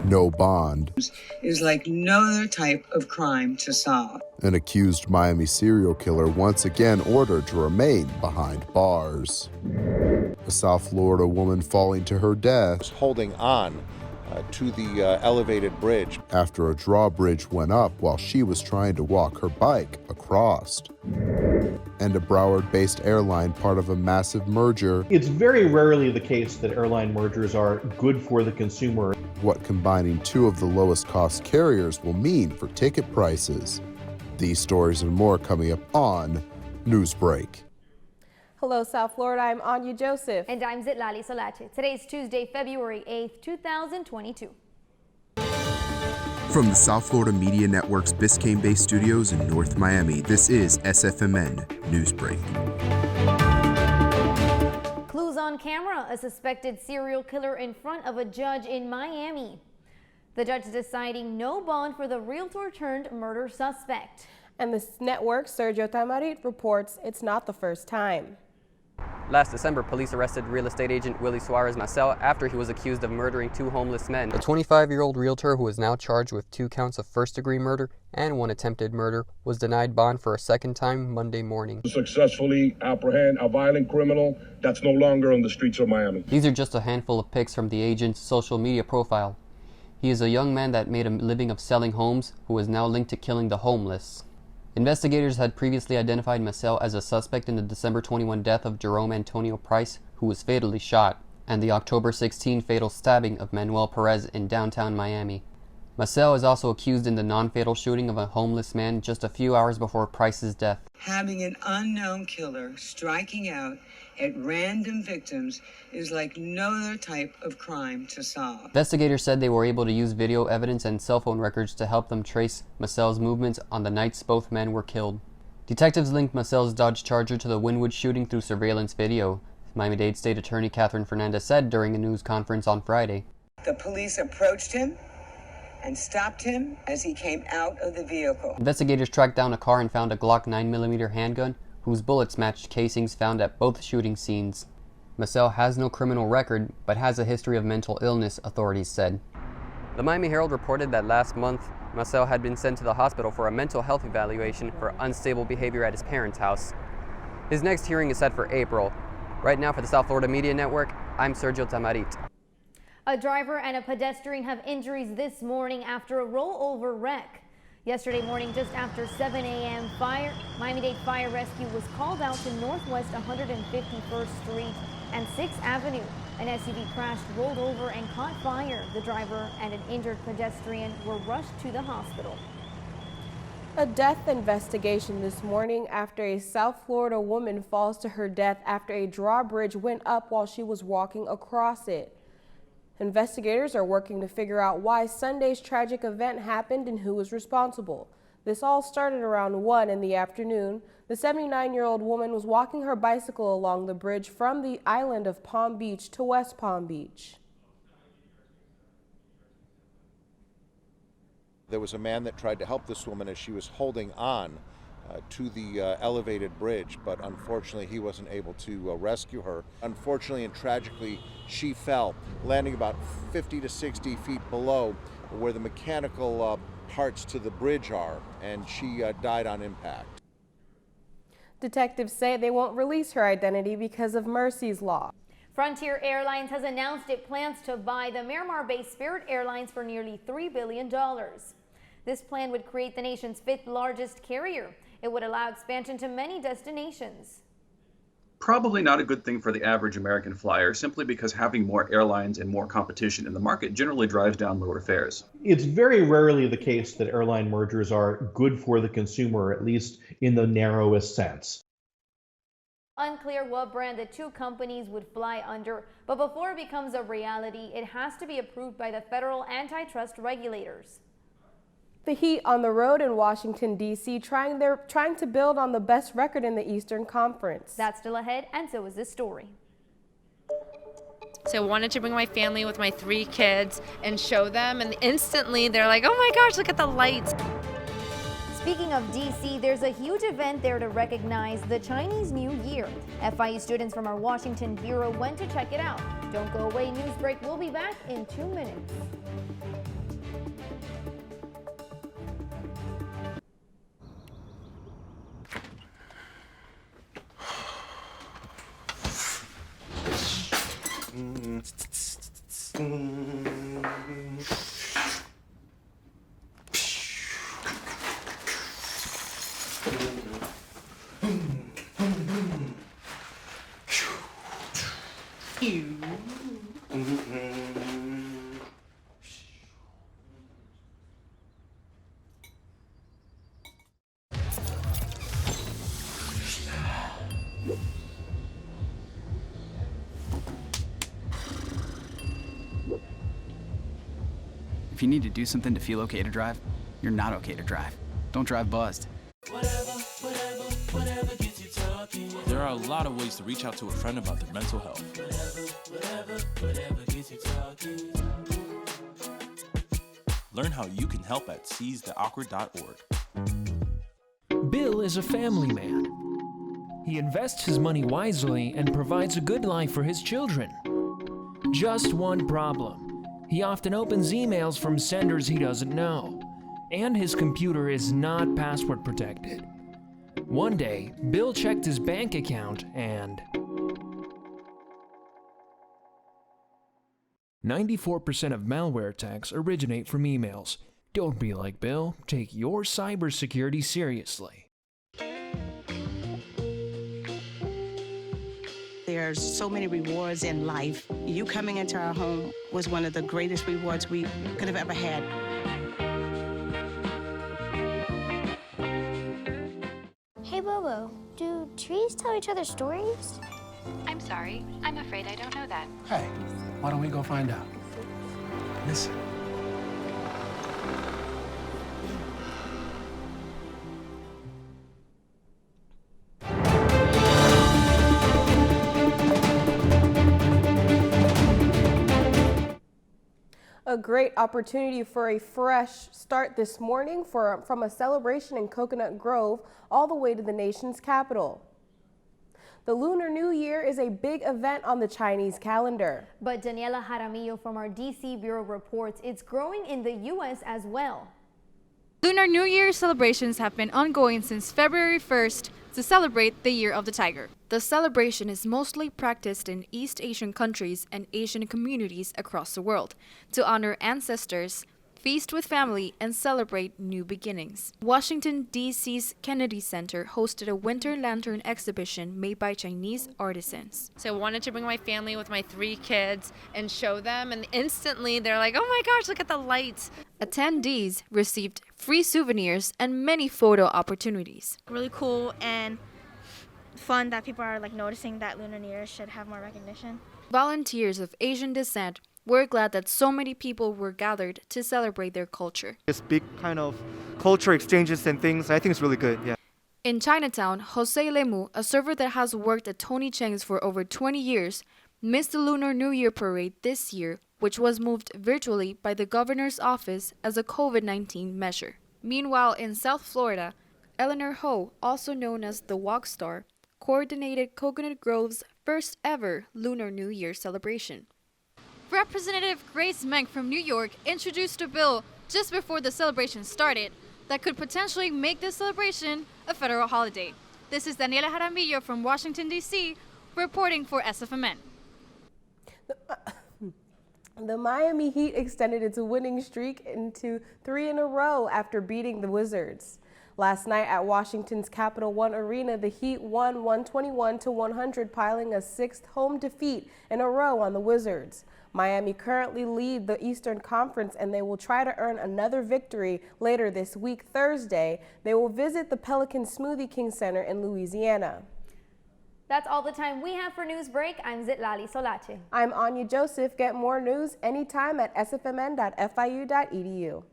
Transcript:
no bond. Is like no other type of crime to solve. An accused Miami serial killer once again ordered to remain behind bars. A South Florida woman falling to her death holding on to the elevated bridge after a drawbridge went up while she was trying to walk her bike across. And a Broward-based airline part of a massive merger. It's very rarely the case that airline mergers are good for the consumer. What combining two of the lowest cost carriers will mean for ticket prices. These stories and more coming up on Newsbreak. Hello, South Florida. I'm Anya Joseph. And I'm Zitlali Solache. Today's Tuesday, February 8th, 2022. From the South Florida Media Network's Biscayne-based studios in North Miami, this is SFMN Newsbreak. Clues on camera, a suspected serial killer in front of a judge in Miami. The judge deciding no bond for the realtor-turned-murder suspect. And this network, Sergio Tamarit, reports it's not the first time. Last December, police arrested real estate agent Willie Suarez Marcel after he was accused of murdering two homeless men. A 25-year-old realtor who is now charged with 2 counts of first-degree murder and 1 attempted murder was denied bond for a second time Monday morning. Successfully apprehend a violent criminal that's no longer on the streets of Miami. These are just a handful of pics from the agent's social media profile. He is a young man that made a living of selling homes who is now linked to killing the homeless. Investigators had previously identified Marcel as a suspect in the December 21 death of Jerome Antonio Price, who was fatally shot, and the October 16 fatal stabbing of Manuel Perez in downtown Miami. Marcel is also accused in the non-fatal shooting of a homeless man just a few hours before Price's death. Having an unknown killer striking out at random victims is like no other type of crime to solve. Investigators said they were able to use video evidence and cell phone records to help them trace Marcel's movements on the nights both men were killed. Detectives linked Marcel's Dodge Charger to the Wynwood shooting through surveillance video, Miami-Dade State Attorney Catherine Fernandez said during a news conference on Friday. The police approached him and stopped him as he came out of the vehicle. Investigators tracked down a car and found a Glock 9mm handgun whose bullets matched casings found at both shooting scenes. Marcel has no criminal record, but has a history of mental illness, authorities said. The Miami Herald reported that last month, Marcel had been sent to the hospital for a mental health evaluation for unstable behavior at his parents' house. His next hearing is set for April. Right now for the South Florida Media Network, I'm Sergio Tamarit. A driver and a pedestrian have injuries this morning after a rollover wreck. Yesterday morning, just after 7 a.m., Miami-Dade Fire Rescue was called out to Northwest 151st Street and 6th Avenue. An SUV crashed, rolled over, and caught fire. The driver and an injured pedestrian were rushed to the hospital. A death investigation this morning after a South Florida woman falls to her death after a drawbridge went up while she was walking across it. Investigators are working to figure out why Sunday's tragic event happened and who was responsible. This all started around 1 in the afternoon. The 79-year-old woman was walking her bicycle along the bridge from the island of Palm Beach to West Palm Beach. There was a man that tried to help this woman as she was holding on to the elevated bridge, but unfortunately he wasn't able to rescue her. Unfortunately and tragically, she fell, landing about 50 to 60 feet below where the mechanical parts to the bridge are, and she died on impact. Detectives say they won't release her identity because of Mercy's Law. Frontier Airlines has announced it plans to buy the Miramar-based Spirit Airlines for nearly $3 billion. This plan would create the nation's 5th largest carrier. It would allow expansion to many destinations. Probably not a good thing for the average American flyer, simply because having more airlines and more competition in the market generally drives down lower fares. It's very rarely the case that airline mergers are good for the consumer, at least in the narrowest sense. Unclear what brand the two companies would fly under, but before it becomes a reality, it has to be approved by the federal antitrust regulators. The Heat on the road in Washington, D.C., trying to build on the best record in the Eastern Conference. That's still ahead, and so is this story. So I wanted to bring my family with my 3 kids and show them, and instantly they're like, oh my gosh, look at the lights. Speaking of D.C., there's a huge event there to recognize the Chinese New Year. FIU students from our Washington bureau went to check it out. Don't go away, Newsbreak will be back in 2 minutes. If you need to do something to feel okay to drive, you're not okay to drive. Don't drive buzzed. There are a lot of ways to reach out to a friend about their mental health. Learn how you can help at seizetheawkward.org. Bill is a family man. He invests his money wisely and provides a good life for his children. Just one problem. He often opens emails from senders he doesn't know, and his computer is not password protected. One day, Bill checked his bank account and 94% of malware attacks originate from emails. Don't be like Bill. Take your cybersecurity seriously. There's so many rewards in life. You coming into our home was one of the greatest rewards we could have ever had. Hey, Bobo, do trees tell each other stories? I'm sorry. I'm afraid I don't know that. Hey, why don't we go find out? Listen. A great opportunity for a fresh start this morning from a celebration in Coconut Grove all the way to the nation's capital. The Lunar New Year is a big event on the Chinese calendar. But Daniela Jaramillo from our DC Bureau reports it's growing in the U.S. as well. Lunar New Year celebrations have been ongoing since February 1st to celebrate the Year of the Tiger. The celebration is mostly practiced in East Asian countries and Asian communities across the world to honor ancestors, feast with family, and celebrate new beginnings. Washington, D.C.'s Kennedy Center hosted a winter lantern exhibition made by Chinese artisans. So I wanted to bring my family with my 3 kids and show them, and instantly they're like, oh my gosh, look at the lights. Attendees received free souvenirs and many photo opportunities. Really cool and fun that people are noticing that Lunar New Year should have more recognition. Volunteers of Asian descent were glad that so many people were gathered to celebrate their culture. This big kind of culture exchanges and things, I think it's really good, yeah. In Chinatown, Jose Lemu, a server that has worked at Tony Cheng's for over 20 years, missed the Lunar New Year parade this year, which was moved virtually by the governor's office as a COVID-19 measure. Meanwhile, in South Florida, Eleanor Ho, also known as the Walk Star, coordinated Coconut Grove's first ever Lunar New Year celebration. Representative Grace Menk from New York introduced a bill just before the celebration started that could potentially make this celebration a federal holiday. This is Daniela Jaramillo from Washington, D.C., reporting for SFMN. The Miami Heat extended its winning streak into 3 in a row after beating the Wizards. Last night at Washington's Capital One Arena, the Heat won 121-100, piling a 6th home defeat in a row on the Wizards. Miami currently lead the Eastern Conference, and they will try to earn another victory later this week. Thursday, they will visit the Pelican Smoothie King Center in Louisiana. That's all the time we have for Newsbreak. I'm Zitlali Solache. I'm Anya Joseph. Get more news anytime at sfmn.fiu.edu.